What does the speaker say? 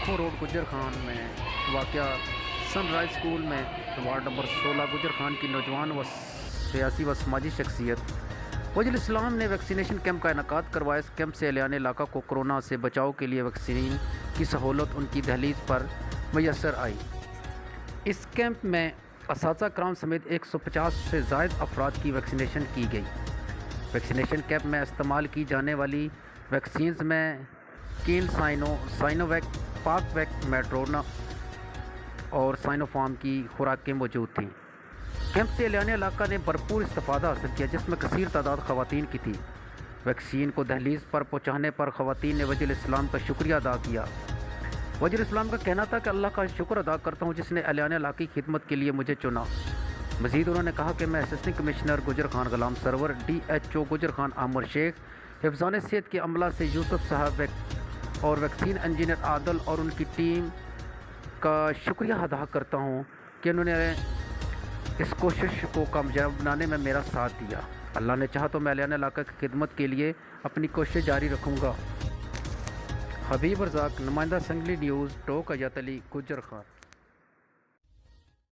لکھوں روڈ گجر خان میں واقع سن رائز اسکول میں وارڈ نمبر 16 گجر خان کی نوجوان و سیاسی و سماجی شخصیت وزیر الاسلام نے ویکسینیشن کیمپ کا انعقاد کروایا۔ اس کیمپ سے اہلِ علاقہ کو کورونا سے بچاؤ کے لیے ویکسین کی سہولت ان کی دہلیز پر میسر آئی۔ اس کیمپ میں اساتذہ کرام سمیت 150 سے زائد افراد کی ویکسینیشن کی گئی۔ ویکسینیشن کیمپ میں استعمال کی جانے والی ویکسینز میں کین سائنو ویک، پاک ویک، میڈرونا اور سائنو فارم کی خوراکیں موجود تھیں۔ کیمپ سے اہلِ علاقہ نے بھرپور استفادہ حاصل کیا، جس میں کثیر تعداد خواتین کی تھی۔ ویکسین کو دہلیز پر پہنچانے پر خواتین نے وزیر الاسلام کا شکریہ ادا کیا۔ وزیر الاسلام کا کہنا تھا کہ اللہ کا شکر ادا کرتا ہوں جس نے اہلِ علاقے کی خدمت کے لیے مجھے چنا۔ مزید انہوں نے کہا کہ میں اسسٹنٹ کمشنر گجر Khan Ghulam Sarwar, D H O گجر خان عامر شیخ، حفظان صحت کے عملہ سے یوسف صاحب اور ویکسین انجینئر عادل اور ان کی ٹیم کا شکریہ ادا کرتا ہوں کہ انہوں نے اس کوشش کو کامیاب بنانے میں میرا ساتھ دیا۔ اللہ نے چاہا تو میں اہلِ علاقہ کی خدمت کے لیے اپنی کوشش جاری رکھوں گا۔ حبیب رزاق، نمائندہ اسمبلی نیوز، ٹوک حیات علی، گجر خان۔